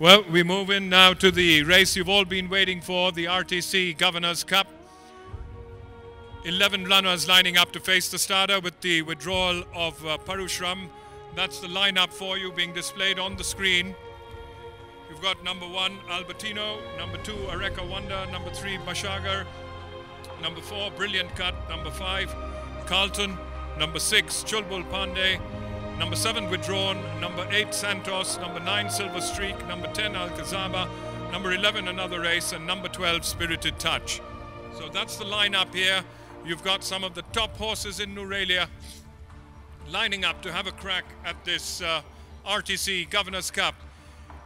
Well, we move in now to the race you've all been waiting for, the RTC Governor's Cup. 11 runners lining up to face the starter with the withdrawal of Parushram. That's the lineup for you being displayed on the screen. You've got number 1, Albertino, number 2, Areka Wonder, number 3, Bashagar, number 4, Brilliant Cut, number 5, Carlton, number 6, Chulbul Pandey, number 7, Withdrawn, number 8, Santos, number 9, Silver Streak, number 10, Alcazaba, number 11, Another Race, and number 12, Spirited Touch. So that's the lineup here. You've got some of the top horses in Nurelia lining up to have a crack at this RTC Governor's Cup.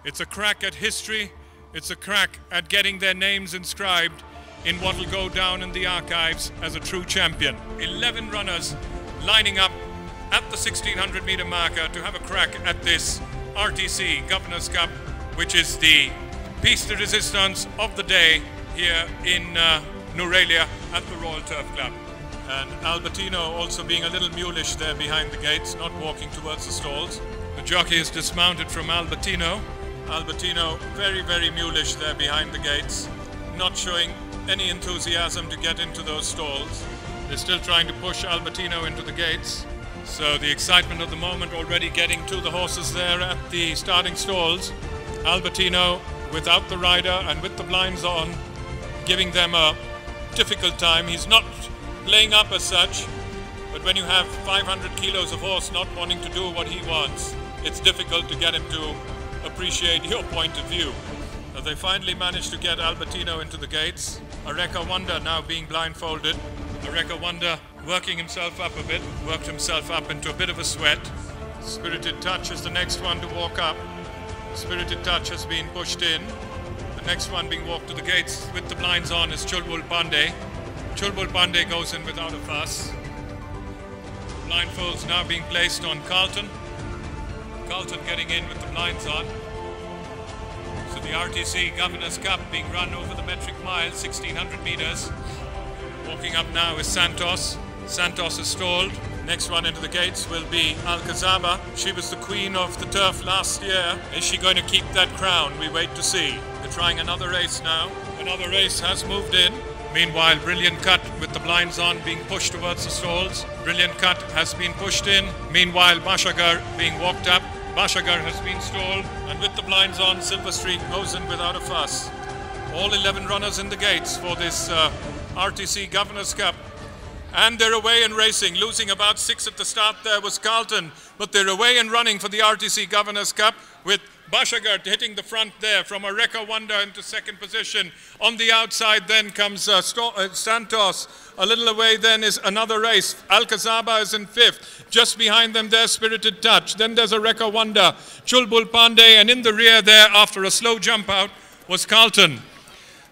It's a crack at history. It's a crack at getting their names inscribed in what will go down in the archives as a true champion. 11 runners lining up at the 1600 meter marker to have a crack at this RTC Governor's Cup, which is the piece de resistance of the day here in Nurelia at the Royal Turf Club. And Albertino also being a little mulish there behind the gates, not walking towards the stalls. The jockey is dismounted from Albertino. Albertino very, very mulish there behind the gates, not showing any enthusiasm to get into those stalls. They're still trying to push Albertino into the gates. So the excitement of the moment already getting to the horses there at the starting stalls. Albertino without the rider and with the blinds on, giving them a difficult time. He's not playing up as such, but when you have 500 kilos of horse not wanting to do what he wants, it's difficult to get him to appreciate your point of view. So they finally managed to get Albertino into the gates. Areka Wonder now being blindfolded. Areka Wonder working himself up a bit, worked himself up into a bit of a sweat. Spirited Touch is the next one to walk up. Spirited Touch has been pushed in. The next one being walked to the gates with the blinds on is Chulbul Pandey. Chulbul Pandey goes in without a fuss. Blindfolds now being placed on Carlton. Carlton getting in with the blinds on. So the RTC Governor's Cup being run over the metric mile, 1600 meters. Walking up now is Santos. Santos is stalled. Next one into the gates will be Alcazaba. She was the queen of the turf last year. Is she going to keep that crown? We wait to see. They're trying another race now. Another race has moved in. Meanwhile, Brilliant Cut with the blinds on being pushed towards the stalls. Brilliant Cut has been pushed in. Meanwhile, Bashagar being walked up. Bashagar has been stalled. And with the blinds on, Silver Streak goes in without a fuss. All 11 runners in the gates for this RTC Governor's Cup. And they're away and racing. Losing about 6 at the start there was Carlton. But they're away and running for the RTC Governor's Cup with Bashagar hitting the front there from Areka Wonder into second position. On the outside then comes Santos. A little away then is Another Race. Alcazaba is in 5th. Just behind them there, Spirited Touch. Then there's Areka Wonder, Chulbul Pandey, and in the rear there after a slow jump out was Carlton.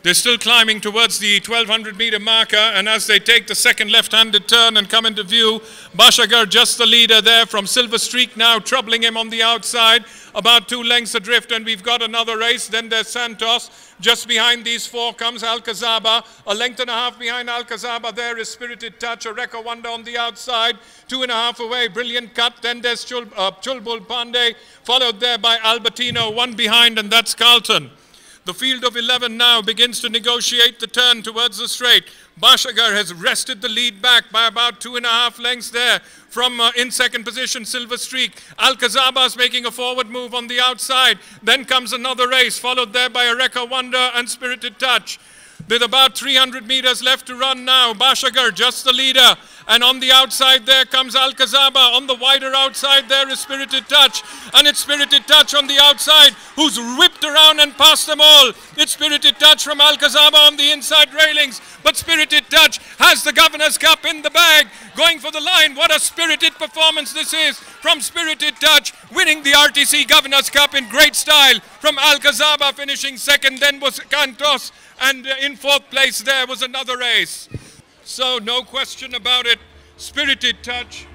They're still climbing towards the 1200 meter marker, and as they take the second left-handed turn and come into view, Bashagar just the leader there from Silver Streak now troubling him on the outside, about 2 lengths adrift, and we've got Another Race. Then there's Santos. Just behind these 4 comes Alcazaba. A length and a half behind Alcazaba there is Spirited Touch. Areka Wonder on the outside. 2.5 away, Brilliant Cut. Then there's Chulbul Pandey, followed there by Albertino. 1 behind, and that's Carlton. The field of 11 now begins to negotiate the turn towards the straight. Bashagar has wrested the lead back by about 2.5 lengths there from in second position, Silver Streak. Alcazaba is making a forward move on the outside. Then comes Another Race, followed there by Areka Wonder and Spirited Touch. With about 300 meters left to run now, Bashagar just the leader. And on the outside there comes Alcazaba. On the wider outside there is Spirited Touch. And it's Spirited Touch on the outside who's whipped around and past them all. It's Spirited Touch from Alcazaba on the inside railings. But Spirited Touch has the Governor's Cup in the bag. Going for the line. What a spirited performance this is from Spirited Touch. Winning the RTC Governor's Cup in great style. From Alcazaba finishing second. Then was Santos. And in 4th place there was Another Race. So no question about it, Spirited Touch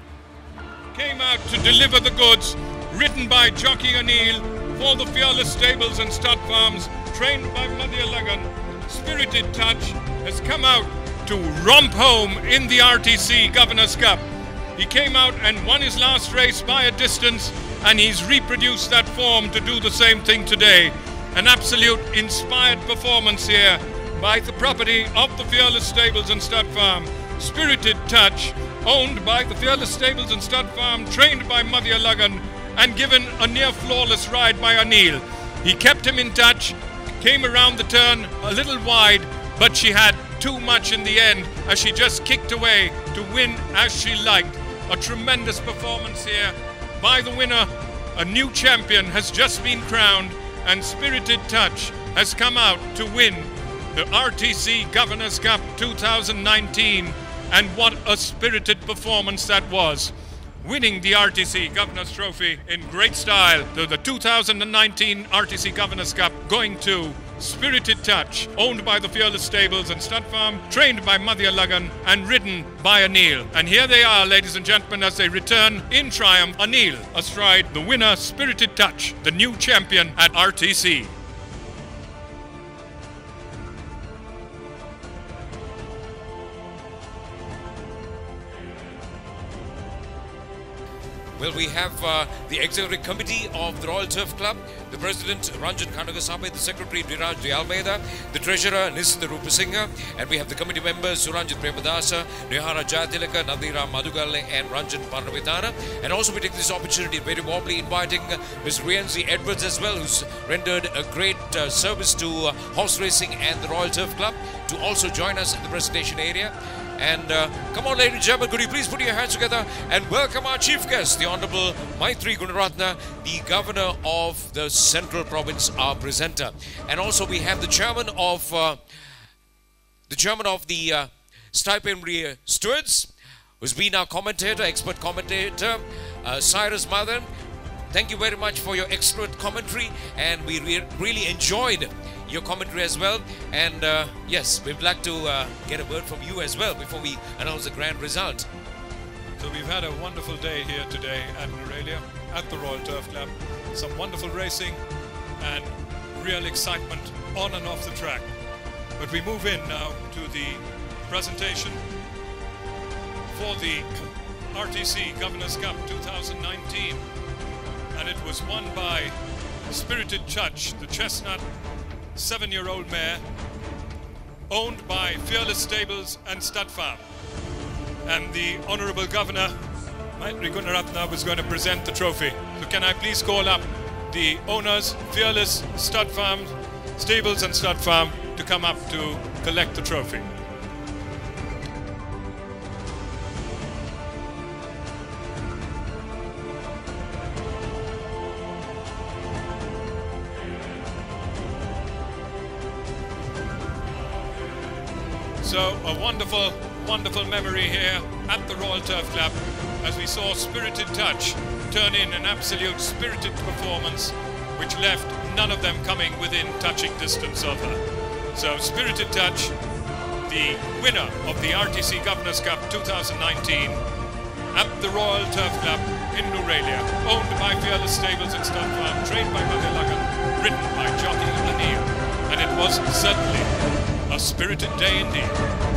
came out to deliver the goods, ridden by Jockey Aneel for the Fearless Stables and Stud Farms, trained by Madialagan. Spirited Touch has come out to romp home in the RTC Governor's Cup. He came out and won his last race by a distance, and he's reproduced that form to do the same thing today. an absolute inspired performance here by the property of the Fearless Stables and Stud Farm. Spirited Touch, owned by the Fearless Stables and Stud Farm, trained by Madialagan, and given a near flawless ride by Aneel. He kept him in touch, came around the turn a little wide, but she had too much in the end as she just kicked away to win as she liked. A tremendous performance here by the winner. A new champion has just been crowned, and Spirited Touch has come out to win the RTC Governors Cup 2019. And what a spirited performance that was. Winning the RTC Governors Trophy in great style. The 2019 RTC Governors Cup going to Spirited Touch, owned by the Fearless Stables and Stud Farm, trained by Madialagan and ridden by Aneel. And here they are, ladies and gentlemen, as they return in triumph. Aneel astride the winner, Spirited Touch, the new champion at RTC. Well, we have the Executive Committee of the Royal Turf Club, the President Ranjan Kanagasame, the Secretary Diraj De Almeida, the Treasurer Nisitha Rupasinghe, and we have the committee members Suranjit Premadasa, Nihara Jayatilaka, Nadira Madugale, and Ranjan Parnavitana. And also we take this opportunity very warmly inviting Ms. Rienzi Edwards as well, who's rendered a great service to horse racing and the Royal Turf Club, to also join us in the presentation area. And come on, ladies and gentlemen, could you please put your hands together and welcome our chief guest, the Honorable Maitri Gunaratna, the Governor of the Central Province, our presenter. And also we have the Chairman of the Stipendiary Stewards, who's been our commentator, expert commentator, Cyrus Madan. Thank you very much for your excellent commentary, and we really enjoyed your commentary as well. And yes, we'd like to get a word from you as well before we announce the grand result. So we've had a wonderful day here today at Norelia, at the Royal Turf Club. Some wonderful racing and real excitement on and off the track. But we move in now to the presentation for the RTC Governors Cup 2019. And it was won by Spirited Touch, the chestnut 7-year-old mare, owned by Fearless Stables and Stud Farm. And the Honourable Governor, Maitri Gunaratna, was going to present the trophy. So can I please call up the owners, Fearless Stud Farm, Stables and Stud Farm, to come up to collect the trophy. So a wonderful, wonderful memory here at the Royal Turf Club as we saw Spirited Touch turn in an absolute spirited performance which left none of them coming within touching distance of her. So Spirited Touch, the winner of the RTC Governors Cup 2019 at the Royal Turf Club in Norelia, owned by Fearless Stables and Stud Farm, trained by Madialagan, ridden by Jockey Aneel. And it was certainly a spirited day indeed.